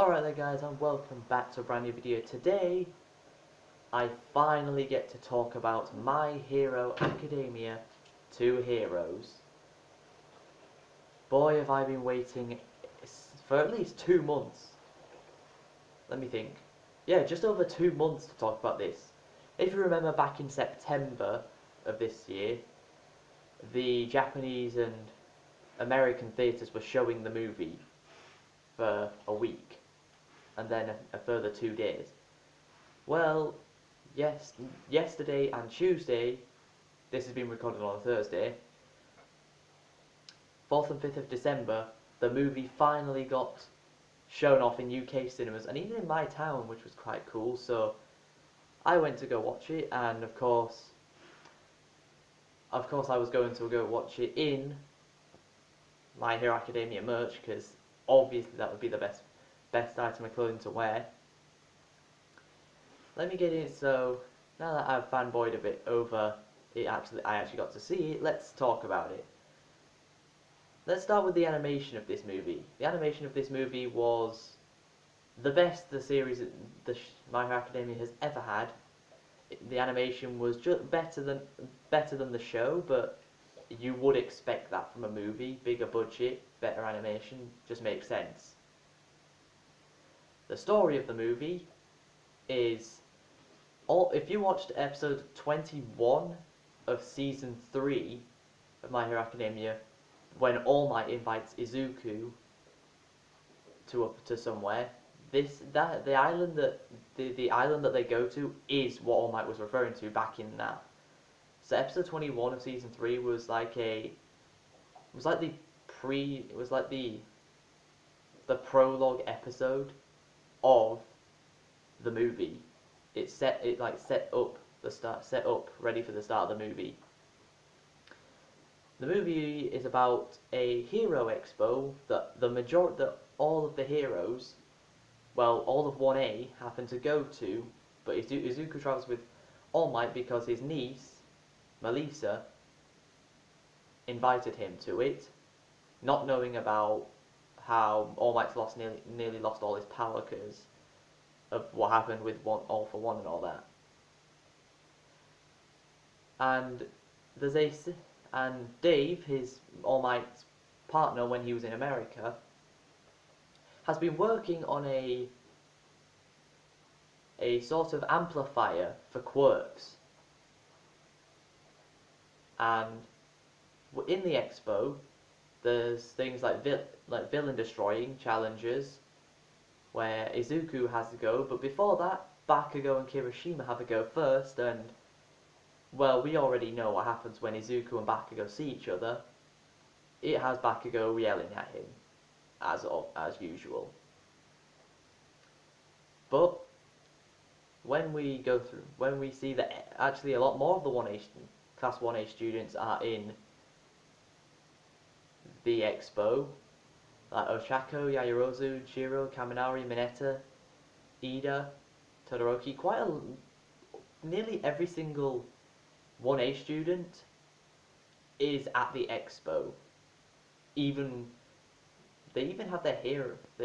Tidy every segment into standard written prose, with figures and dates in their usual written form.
Alright there guys, and welcome back to a brand new video. Today, I finally get to talk about My Hero Academia 2 Heroes. Boy, have I been waiting for at least 2 months. Let me think. Yeah, just over 2 months to talk about this. If you remember back in September of this year, the Japanese and American theatres were showing the movie for a week. And then a further 2 days. Well, yes, yesterday and Tuesday, this has been recorded on a Thursday, 4th and 5th of December, the movie finally got shown off in UK cinemas, and even in my town, which was quite cool, so I went to go watch it, and of course I was going to go watch it in My Hero Academia merch, because obviously that would be the best item of clothing to wear. Let me get in. So now that I've fanboyed a bit over it, I actually got to see it. Let's talk about it. Let's start with the animation of this movie. The animation of this movie was the best the series, My Hero Academia has ever had. The animation was just better than the show, but you would expect that from a movie. Bigger budget, better animation, just makes sense. The story of the movie is, if you watched episode 21 of season 3 of My Hero Academia, when All Might invites Izuku to somewhere, the island that they go to is what All Might was referring to back in that. So episode 21 of season 3 was like the prologue episode of the movie. Set up ready for the start of the movie. The movie is about a hero expo that all of the heroes, well, all of 1A happen to go to, but Izuku travels with All Might because his niece, Melissa, invited him to it, not knowing about how All Might's nearly lost all his power because of what happened with All for One and all that. And Dave, his All Might's partner when he was in America, has been working on a sort of amplifier for quirks. And in the expo, there's things like villain destroying challenges, where Izuku has to go, but before that, Bakugo and Kirishima have to go first, and, well, we already know what happens when Izuku and Bakugo see each other. It has Bakugo yelling at him, as usual. But when we see that actually a lot more of the Class 1A students are in the expo, like Ochako, Yaoyorozu, Jiro, Kaminari, Mineta, Ida, Todoroki, nearly every single 1A student is at the expo. They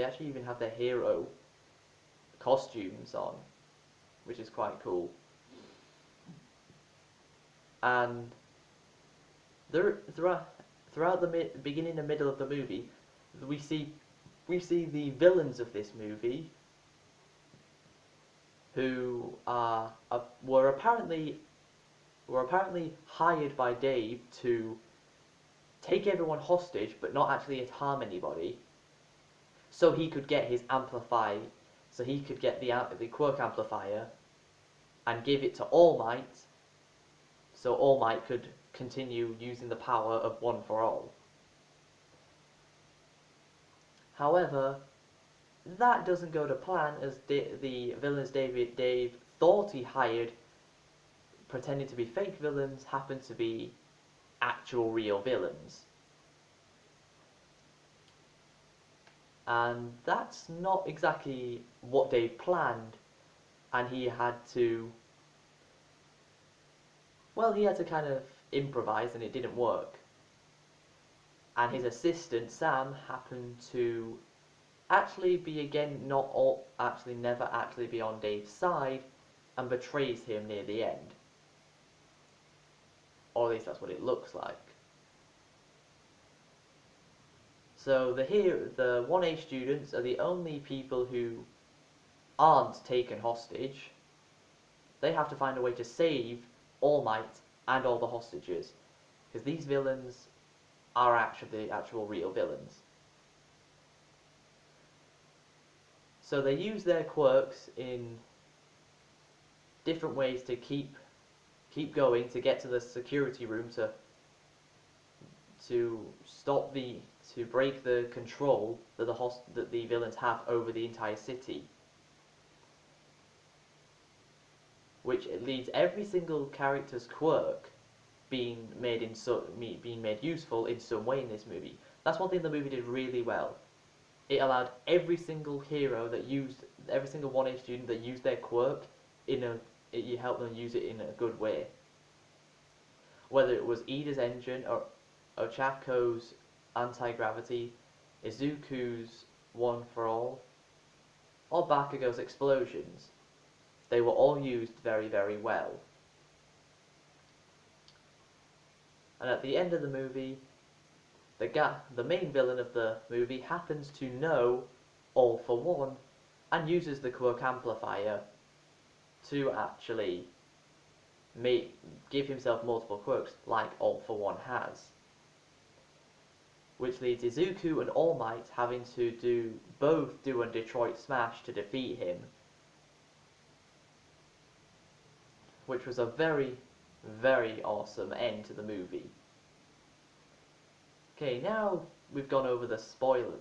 actually even have their hero costumes on, which is quite cool. And throughout the beginning and middle of the movie, we see the villains of this movie, who were apparently hired by Dave to take everyone hostage, but not actually harm anybody, so he could get the quirk amplifier and give it to All Might, so All Might could continue using the power of One for All. However, that doesn't go to plan, as the villains Dave thought he hired, pretending to be fake villains, happen to be actual real villains. And that's not exactly what Dave planned, and he had to kind of improvise, and it didn't work. And his assistant, Sam, happened to actually be again not all actually never actually be on Dave's side and betrays him near the end. Or at least that's what it looks like. So the 1A students are the only people who aren't taken hostage. They have to find a way to save All Might and all the hostages, because these villains are actually the actual real villains. So they use their quirks in different ways to keep going, to get to the security room, to stop the to break the control that the villains have over the entire city, which it leads every single character's quirk being made useful in some way in this movie. That's one thing the movie did really well. It allowed every single hero that used every single 1A student that used their quirk you helped them use it in a good way. Whether it was Ida's engine or Ochako's anti-gravity, Izuku's one for all, or Bakugo's explosions, they were all used very, very well. And at the end of the movie, the main villain of the movie happens to know All for One and uses the quirk amplifier to actually give himself multiple quirks like All for One has. Which leads Izuku and All Might having to both do a Detroit Smash to defeat him. Which was a very, very awesome end to the movie. Okay, now we've gone over the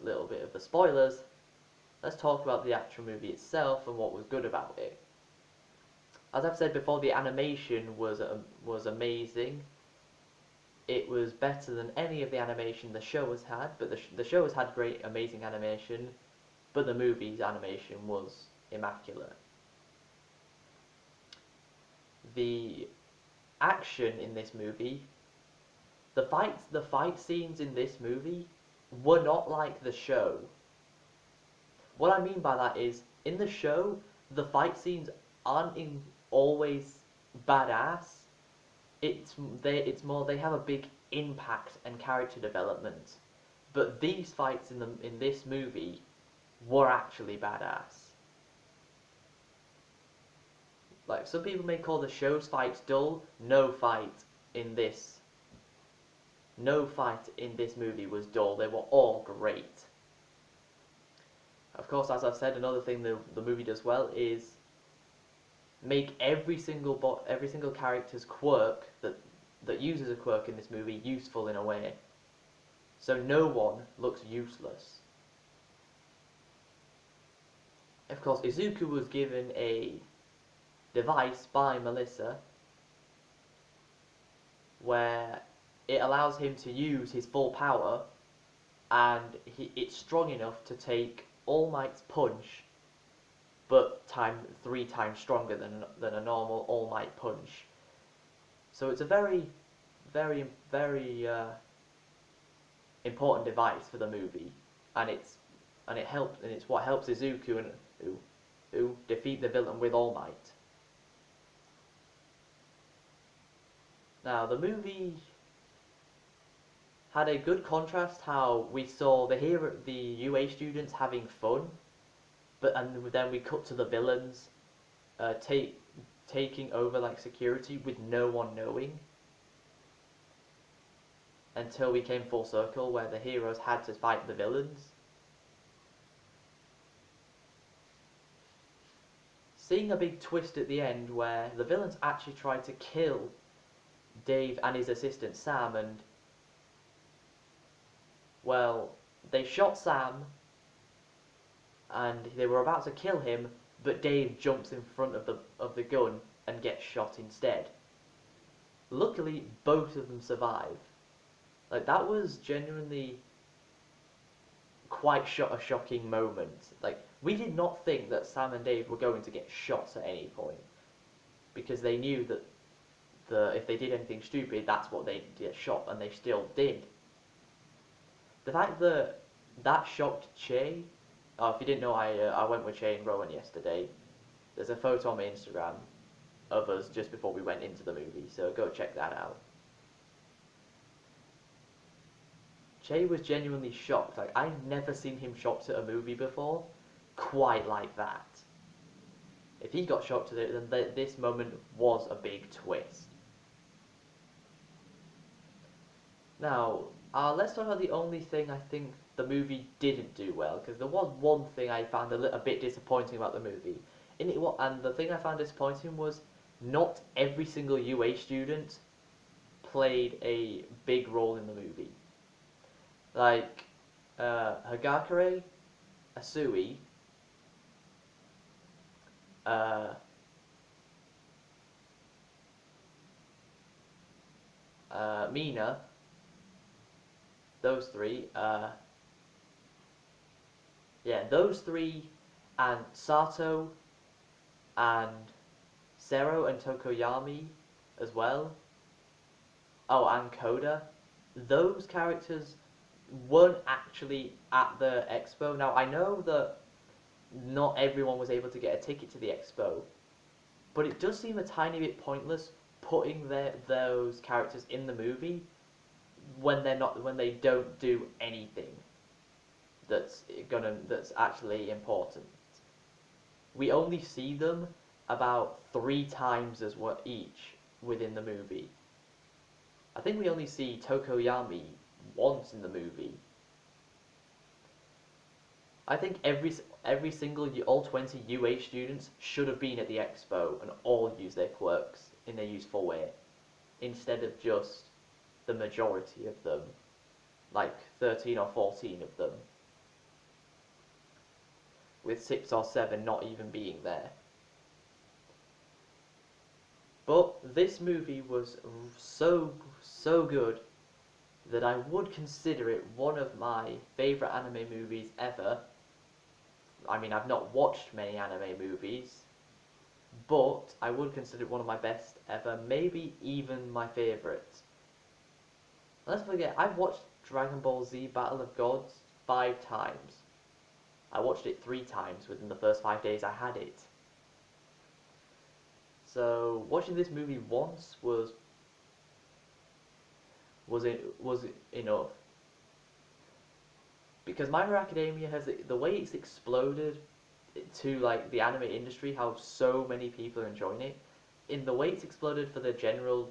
little bit of the spoilers. Let's talk about the actual movie itself and what was good about it. As I've said before, the animation was amazing. It was better than any of the animation the show has had, but the show has had great, amazing animation, but the movie's animation was immaculate. The action in this movie, the fight scenes in this movie were not like the show. What I mean by that is, in the show, the fight scenes aren't always badass. It's more they have a big impact and character development. But these fights in this movie were actually badass. Like, some people may call the show's fights dull. No fight in this movie was dull. They were all great. Of course, as I've said, another thing the movie does well is make every single character's quirk that uses a quirk in this movie useful in a way. So no one looks useless. Of course, Izuku was given a device by Melissa where it allows him to use his full power, and it's strong enough to take All Might's punch, but 3 times stronger than a normal All Might punch. So it's a very, very, very important device for the movie, and it's what helps Izuku and defeat the villain with All Might. Now, the movie had a good contrast how we saw the UA students having fun, and then we cut to the villains taking over like security with no one knowing, until we came full circle where the heroes had to fight the villains. Seeing a big twist at the end where the villains actually tried to kill Dave and his assistant Sam, and well, they shot Sam and they were about to kill him, but Dave jumps in front of the gun and gets shot instead. Luckily, both of them survive. Like, that was genuinely quite a shocking moment. Like, we did not think that Sam and Dave were going to get shot at any point, because they knew that if they did anything stupid, that's what they'd get shot, and they still did. The fact that shocked Che if you didn't know, I went with Shane Rowan yesterday. There's a photo on my Instagram of us just before we went into the movie, so go check that out. Jay was genuinely shocked. Like, I've never seen him shocked at a movie before, quite like that. If he got shocked at it, then this moment was a big twist. Now, let's talk about the only thing I think the movie didn't do well, because there was one thing I found a bit disappointing about the movie. And the thing I found disappointing was not every single UA student played a big role in the movie. Like, Hagakure, Asui, uh, Mina, those three, yeah, those three, and Sato, and Zero and Tokoyami as well. Oh, and Koda. Those characters weren't actually at the expo. Now, I know that not everyone was able to get a ticket to the expo, but it does seem a tiny bit pointless putting those characters in the movie when they don't do anything that's actually important. We only see them about 3 times as what each within the movie. I think we only see Tokoyami once in the movie. I think all 20 UA students should have been at the expo and all use their quirks in their useful way, instead of just the majority of them, like 13 or 14 of them, with 6 or 7 not even being there. But this movie was so good that I would consider it one of my favourite anime movies ever. I mean, I've not watched many anime movies, but I would consider it one of my best ever, maybe even my favourite. Let's forget, I've watched Dragon Ball Z Battle of Gods 5 times. I watched it 3 times within the first 5 days I had it. So watching this movie once was enough, because My Hero Academia has the way it's exploded to like the anime industry, how so many people are enjoying it. In the way it's exploded for the general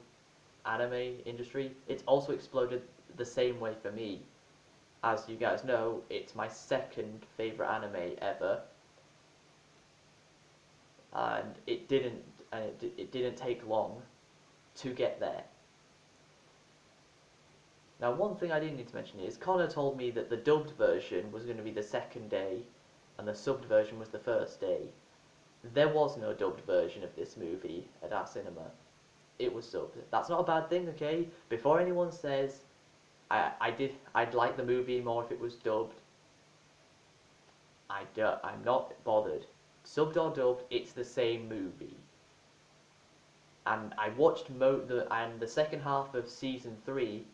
anime industry, it's also exploded the same way for me. As you guys know, it's my second favorite anime ever, and it didn't take long to get there. Now, one thing I didn't need to mention is Connor told me that the dubbed version was going to be the second day, and the subbed version was the first day. There was no dubbed version of this movie at our cinema. It was subbed. That's not a bad thing, okay? Before anyone says I'd like the movie more if it was dubbed, I'm not bothered. Subbed or dubbed, it's the same movie. And I watched the second half of season 3.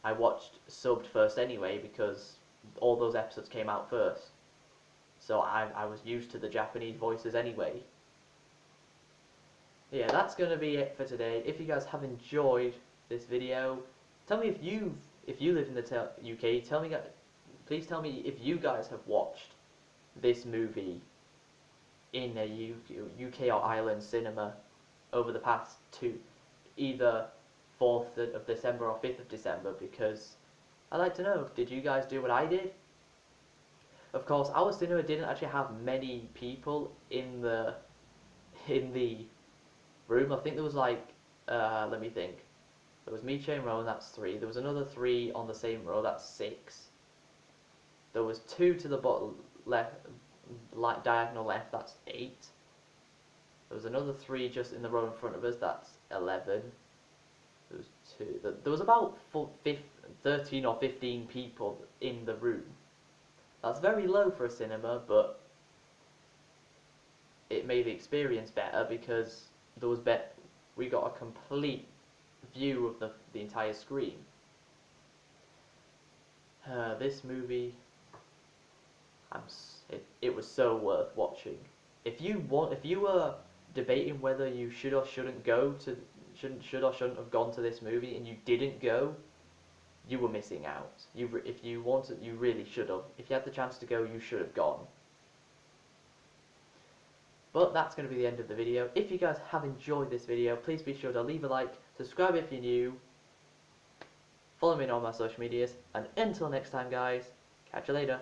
I watched subbed first anyway because all those episodes came out first. So I was used to the Japanese voices anyway. Yeah, that's going to be it for today. If you guys have enjoyed this video, tell me if you live in the UK, please tell me if you guys have watched this movie in a UK or Ireland cinema over the past either 4th of December or 5th of December, because I'd like to know, did you guys do what I did? Of course, our cinema didn't actually have many people in the room. I think there was like, let me think. There was me, Shane Rowan, that's 3. There was another 3 on the same row, that's 6. There was 2 to the bottom left, diagonal left, that's 8. There was another 3 just in the row in front of us, that's 11. There was 2. There was about 13 or 15 people in the room. That's very low for a cinema, but it made the experience better because we got a complete view of the entire screen. This movie, It was so worth watching. If you were debating whether you should or shouldn't go to, should or shouldn't have gone to this movie, and you didn't go, you were missing out. If you wanted, you really should have. If you had the chance to go, you should have gone. But that's going to be the end of the video. If you guys have enjoyed this video, please be sure to leave a like, subscribe if you're new, follow me on all my social medias, and until next time guys, catch you later.